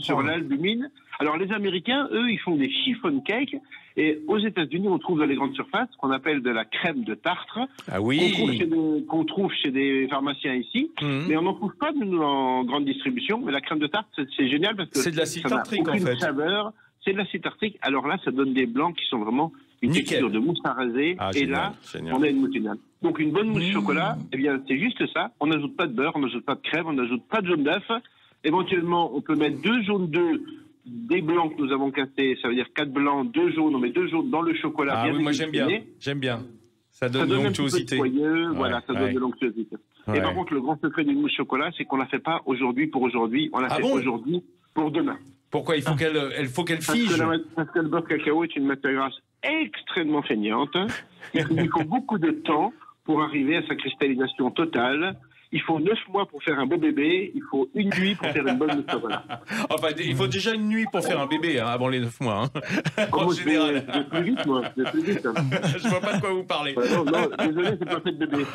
sur l'albumine. Alors les Américains, eux, ils font des chiffon cakes. Et aux États-Unis, on trouve dans les grandes surfaces ce qu'on appelle de la crème de tartre. Qu'on trouve chez des pharmaciens ici. Mais on n'en trouve pas nous en grande distribution. Mais la crème de tartre, c'est génial parce que c'est de l'acide tartrique en fait. Saveur. C'est de l'acide tartrique. Alors là, ça donne des blancs qui sont vraiment une texture de mousse à raser. Et là, on a une mousse finale. Donc une bonne mousse chocolat, eh bien c'est juste ça. On n'ajoute pas de beurre, on n'ajoute pas de crème, on n'ajoute pas de jaune d'œuf. Éventuellement, on peut mettre 2 jaunes d'œufs, des blancs que nous avons cassés, ça veut dire 4 blancs, 2 jaunes, on met 2 jaunes dans le chocolat. Moi j'aime bien. Ça donne de l'onctuosité. Ça donne de l'onctuosité. Et par contre, le grand secret d'une mousse chocolat, c'est qu'on la fait pas aujourd'hui pour aujourd'hui, on la fait aujourd'hui pour demain. Pourquoi? Il faut qu'elle fige. Parce que le beurre cacao est une matière grasse extrêmement feignante. Il faut beaucoup de temps pour arriver à sa cristallisation totale. Il faut 9 mois pour faire un beau bébé, il faut 1 nuit pour faire une bonne mousse chocolat. Enfin, il faut déjà 1 nuit pour faire un bébé, avant les 9 mois. En général. Je vais plus vite, moi. Je vois pas de quoi vous parlez. Non, désolé, c'est pas la fête de bébé.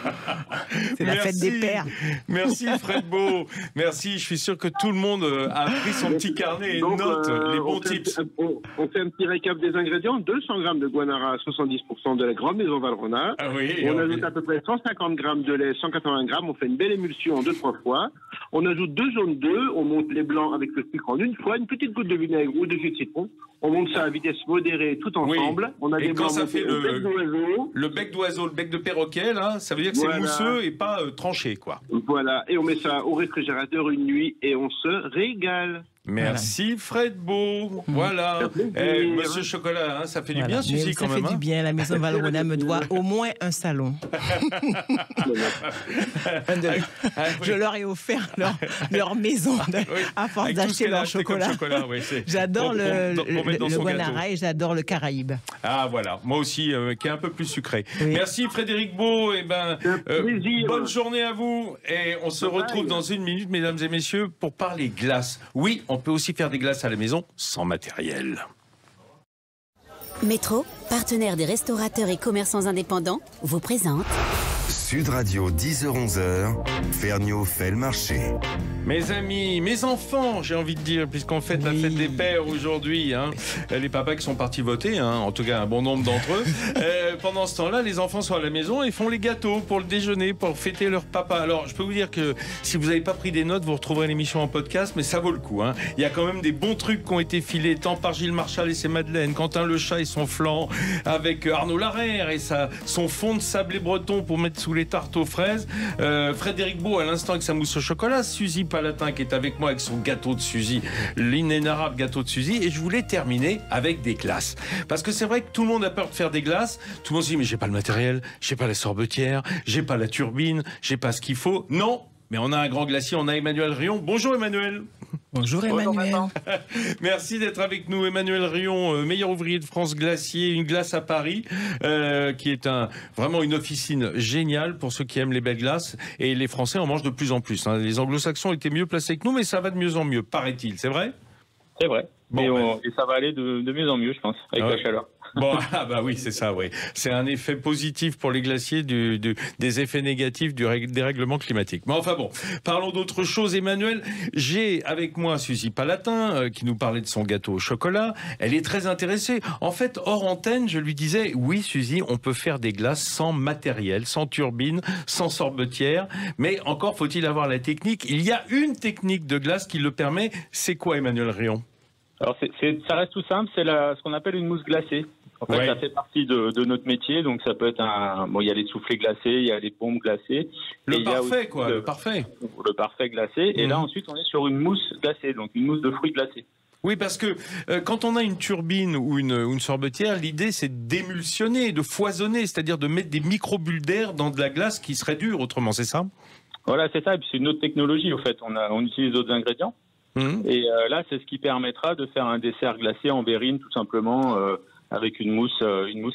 C'est la fête des pères. Merci Fred Beau. Merci, je suis sûr que tout le monde a pris son petit carnet et note les bons tips. On fait un petit récap des ingrédients. 200 grammes de guanara à 70% de la grande maison Valrhona. On ajoute à peu près 150 grammes de lait, 180 grammes. On fait une belle émulsion en 2-3 fois. On ajoute 2 jaunes d'œufs, on monte les blancs avec le sucre en une fois, une petite goutte de vinaigre ou de jus de citron. On monte ça à vitesse modérée tout ensemble. On a et des quand ça fait le bec d'oiseau. Le bec d'oiseau, le bec de perroquet, là, ça veut dire que c'est mousseux et pas tranché, quoi. Voilà, et on met ça au réfrigérateur 1 nuit et on se régale. Merci Fred Beau. Voilà. Monsieur Chocolat, ça fait du bien, Suzy, quand même. Ça fait du bien. La maison Valrhona me doit au moins un salon. Je leur ai offert leur maison à force d'acheter leur chocolat. J'adore le guanara et j'adore le Caraïbe. Ah voilà, moi aussi, qui est un peu plus sucré. Merci Frédéric Beau. Bonne journée à vous. Et on se retrouve dans 1 minute, mesdames et messieurs, pour parler glace. Oui, on peut aussi faire des glaces à la maison sans matériel. Métro, partenaire des restaurateurs et commerçants indépendants, vous présente Sud Radio 10h-11h, Ferniaud fait le marché. Mes amis, mes enfants, j'ai envie de dire, puisqu'on fête la fête des pères aujourd'hui, les papas qui sont partis voter, en tout cas un bon nombre d'entre eux. Pendant ce temps-là, les enfants sont à la maison et font les gâteaux pour le déjeuner, pour fêter leur papa. Alors, je peux vous dire que si vous n'avez pas pris des notes, vous retrouverez l'émission en podcast, mais ça vaut le coup. Il y a quand même des bons trucs qui ont été filés, tant par Gilles Marchal et ses madeleines, Quentin Le Chat et son flan, avec Arnaud Larère et son fond de sablé breton pour mettre sous les tartes aux fraises, Frédéric Beau à l'instant avec sa mousse au chocolat, Suzy Palatin qui est avec moi avec son gâteau de Suzy, l'inénarrable gâteau de Suzy, et je voulais terminer avec des glaces. Parce que c'est vrai que tout le monde a peur de faire des glaces, tout le monde se dit mais j'ai pas le matériel, j'ai pas la sorbetière, j'ai pas la turbine, j'ai pas ce qu'il faut. Non, mais on a un grand glacier, on a Emmanuel Rion. Bonjour Emmanuel. Bonjour Emmanuel. Merci d'être avec nous. Emmanuel Rion, meilleur ouvrier de France glacier, une glace à Paris, qui est vraiment une officine géniale pour ceux qui aiment les belles glaces. Et les Français en mangent de plus en plus. Les anglo-saxons étaient mieux placés que nous, mais ça va de mieux en mieux, paraît-il. C'est vrai ? C'est vrai. Et ça va aller de mieux en mieux, je pense, avec la chaleur. Bon, ah bah oui, c'est ça, oui. C'est un effet positif pour les glaciers, des effets négatifs du dérèglement climatique. Mais enfin bon, parlons d'autre chose. Emmanuel, j'ai avec moi Suzy Palatin qui nous parlait de son gâteau au chocolat. Elle est très intéressée. En fait, hors antenne, je lui disais, oui Suzy, on peut faire des glaces sans matériel, sans turbine, sans sorbetière. Mais encore faut-il avoir la technique. Il y a une technique de glace qui le permet. C'est quoi, Emmanuel Rion? Alors, ça reste tout simple, c'est ce qu'on appelle une mousse glacée. En fait, ça fait partie de notre métier, donc ça peut être il y a les soufflets glacés, il y a les bombes glacées. Le parfait, quoi, le parfait. Le parfait glacé. Et là, ensuite, on est sur une mousse glacée, donc une mousse de fruits glacés. Oui, parce que quand on a une turbine ou une sorbetière, l'idée c'est d'émulsionner, de foisonner, c'est-à-dire de mettre des micro-bulles d'air dans de la glace qui serait dure autrement, c'est ça? Voilà, c'est ça. Et puis c'est une autre technologie, au fait. On utilise d'autres ingrédients. Et là, c'est ce qui permettra de faire un dessert glacé en verrine, tout simplement, avec une mousse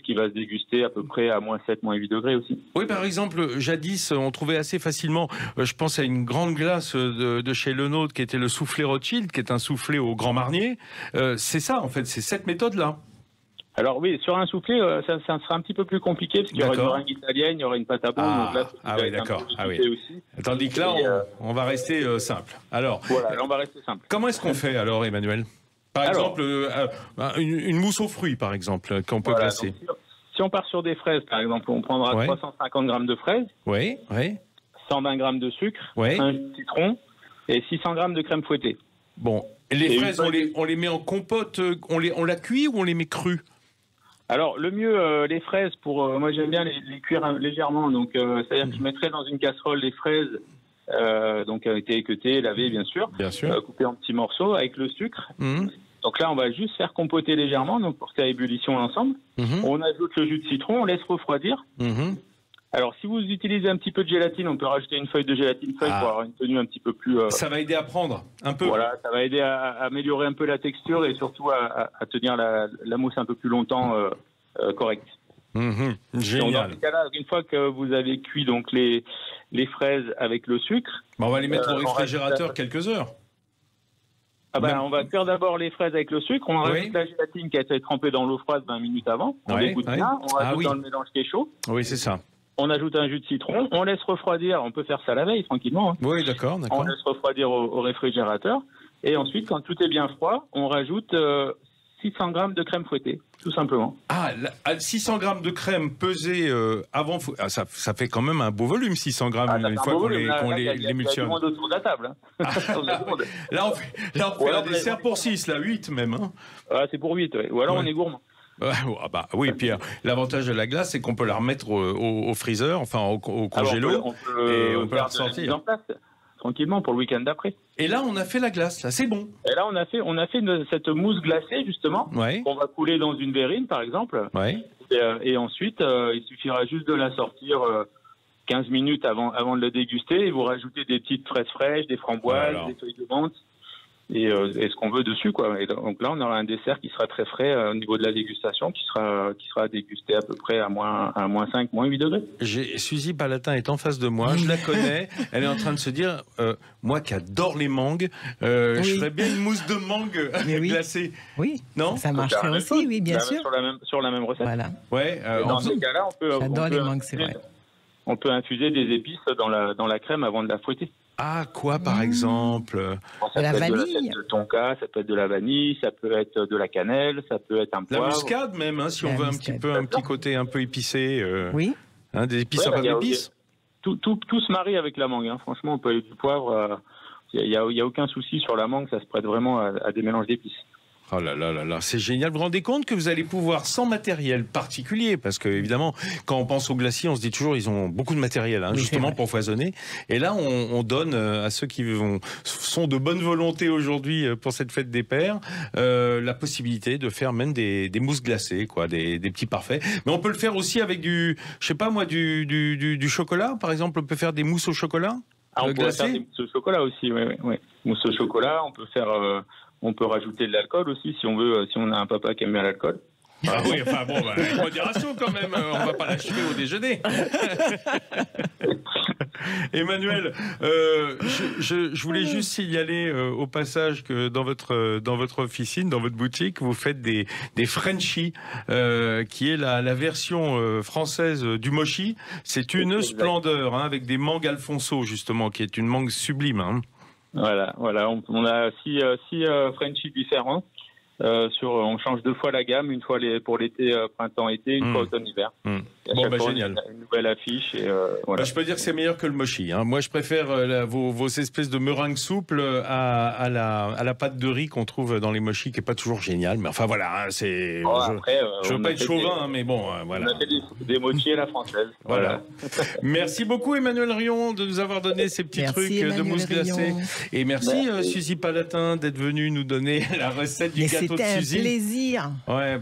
qui va se déguster à peu près à -7, -8 degrés aussi. Oui, par exemple, jadis, on trouvait assez facilement, je pense à une grande glace de chez Lenôtre qui était le soufflé Rothschild, qui est un soufflé au Grand Marnier. C'est ça, en fait, c'est cette méthode-là. Alors oui, sur un soufflé, ça sera un petit peu plus compliqué parce qu'il y aura une meringue italienne, il y aura une pâte à bombe. Donc là, oui, d'accord. Aussi. Tandis que là, on va rester simple. Alors, voilà, là, on va rester simple. Comment est-ce qu'on fait alors, Emmanuel? Par exemple, une mousse aux fruits, par exemple, qu'on peut glacer. Si on part sur des fraises, par exemple, on prendra 350 grammes de fraises, 120 grammes de sucre, un jus de citron et 600 grammes de crème fouettée. Bon, et les fraises, on les met en compote, on la cuit ou on les met crues? Alors, le mieux, les fraises, moi j'aime bien les cuire légèrement. Donc, c'est-à-dire que je mettrai dans une casserole les fraises, donc qui ont été équeutées, lavées bien sûr, coupées en petits morceaux avec le sucre. Donc là, on va juste faire compoter légèrement, donc pour qu'à ébullition l'ensemble. On ajoute le jus de citron, on laisse refroidir. Alors, si vous utilisez un petit peu de gélatine, on peut rajouter une feuille de gélatine feuille pour avoir une tenue un petit peu plus... Ça va aider à prendre un peu. Voilà, ça va aider à améliorer un peu la texture et surtout à tenir la mousse un peu plus longtemps correcte. Génial. Donc, dans ce cas-là, une fois que vous avez cuit donc les fraises avec le sucre... on va les mettre au réfrigérateur quelques heures. On va cuire d'abord les fraises avec le sucre, on rajoute la gélatine qui a été trempée dans l'eau froide 20 minutes avant, on égoutte bien, on rajoute dans le mélange qui est chaud. Oui, c'est ça. On ajoute un jus de citron, on laisse refroidir, on peut faire ça la veille tranquillement. Oui, d'accord. On laisse refroidir au réfrigérateur. Et ensuite, quand tout est bien froid, on rajoute 600 grammes de crème fouettée, tout simplement. 600 grammes de crème pesée avant... ça fait quand même un beau volume, 600 grammes, une fois qu'on l'émulsionne. Il y a du monde autour de la table. Là, on fait un dessert pour 6, là, 8 même. C'est pour 8, ou alors on est gourmand. Oui, Pierre. L'avantage de la glace, c'est qu'on peut la remettre au freezer, enfin au congélo, et on peut la ressortir. En place, tranquillement pour le week-end d'après. Et là, on a fait la glace, là, c'est bon. Et là, on a fait cette mousse glacée, justement, qu'on va couler dans une verrine, par exemple. Et ensuite, il suffira juste de la sortir 15 minutes avant de le déguster, et vous rajoutez des petites fraises fraîches, des framboises, des feuilles de menthe. Et ce qu'on veut dessus, quoi. Et donc là, on aura un dessert qui sera très frais au niveau de la dégustation, qui sera dégusté à peu près à -5, -8 degrés. Suzy Palatin est en face de moi, je la connais. Elle est en train de se dire, moi qui adore les mangues, je ferais bien une mousse de mangue glacée. Oui, non, ça marcherait aussi, oui, bien sûr. Sur la même recette. Voilà. Dans ces cas-là, j'adore les mangues, c'est vrai. On peut infuser des épices dans la crème avant de la fouetter. Quoi par exemple? Ça la peut vanille. être de tonka, ça peut être de la vanille, ça peut être de la cannelle, ça peut être un poivre. La muscade même, si on veut un petit côté un peu épicé. Oui. Des épices à d'épices. Tout se marie avec la mangue. Franchement, on peut aller du poivre. Il y a aucun souci sur la mangue, ça se prête vraiment à des mélanges d'épices. Oh là là là là, c'est génial. Vous vous rendez compte que vous allez pouvoir, sans matériel particulier, parce que évidemment, quand on pense aux glaciers, on se dit toujours ils ont beaucoup de matériel, justement pour foisonner. Et là, on donne à ceux qui sont de bonne volonté aujourd'hui pour cette fête des pères, la possibilité de faire même des mousses glacées, quoi, des petits parfaits. Mais on peut le faire aussi avec du chocolat, par exemple. On peut faire des mousses au chocolat. On peut faire des mousses au chocolat aussi, oui. Mousse au chocolat, on peut rajouter de l'alcool aussi si on a un papa qui aime bien l'alcool. Ah oui, enfin bon, avec modération quand même, on va pas l'achever au déjeuner. Emmanuel, je voulais juste signaler au passage que dans votre officine, dans votre boutique, vous faites des Frenchies, qui est la version française du mochi. C'est une splendeur, hein, avec des mangues Alfonso justement, qui est une mangue sublime. Hein. Voilà, on a six Frenchies différents. On change 2 fois la gamme, une fois pour l'été, printemps-été, une fois automne-hiver. Bon, génial. Une nouvelle affiche. Et, voilà. Je peux dire que c'est meilleur que le mochi. Hein. Moi, je préfère vos espèces de meringues souples à la pâte de riz qu'on trouve dans les mochis, qui est pas toujours génial. Mais enfin voilà, c'est. Je veux pas être chauvin, mais bon, voilà. On a fait des mochis à la française. Voilà. Merci beaucoup, Emmanuel Rion, de nous avoir donné ces petits trucs de mousse glacée. Et merci, Suzy Palatin, d'être venue nous donner la recette du gâteau de Suzy. C'était un plaisir. Ouais,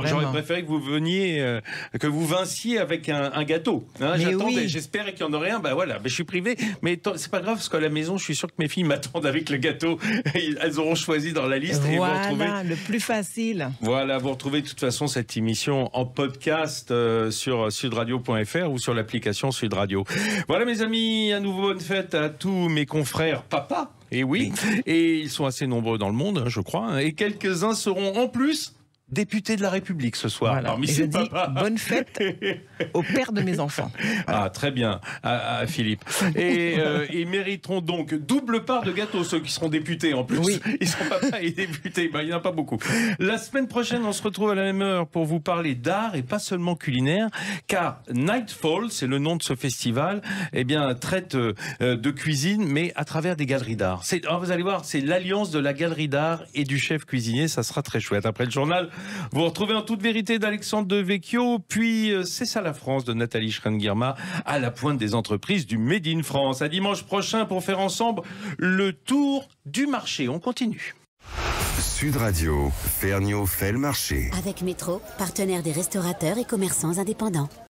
j'aurais préféré que vous veniez, que vous vinciez avec un gâteau. Hein, j'attendais, j'espérais qu'il y en aurait un. Voilà, je suis privé, mais c'est pas grave parce qu'à la maison, je suis sûr que mes filles m'attendent avec le gâteau. Elles auront choisi dans la liste. Voilà, et vous retrouvez, le plus facile. Voilà, vous retrouvez de toute façon cette émission en podcast sur sudradio.fr ou sur l'application Sud Radio. Voilà, mes amis, à nouveau bonne fête à tous mes confrères papa. Et oui, et ils sont assez nombreux dans le monde, je crois. Et quelques-uns seront en plus député de la République ce soir. Voilà. Parmi et je dis bonne fête au père de mes enfants. Voilà. Ah, très bien, à Philippe. Et ils mériteront donc double part de gâteau, ceux qui seront députés en plus. Oui. Ils sont papa et députés, il n'y en a pas beaucoup. La semaine prochaine, on se retrouve à la même heure pour vous parler d'art et pas seulement culinaire, car Nightfall, c'est le nom de ce festival, traite de cuisine, mais à travers des galeries d'art. Vous allez voir, c'est l'alliance de la galerie d'art et du chef cuisinier, ça sera très chouette. Après le journal, vous retrouvez En toute vérité d'Alexandre Devecchio, puis C'est ça la France de Nathalie Schrein-Guirma, à la pointe des entreprises du Made in France. À dimanche prochain pour faire ensemble le tour du marché. On continue. Sud Radio, Ferniaud fait le marché. Avec Métro, partenaire des restaurateurs et commerçants indépendants.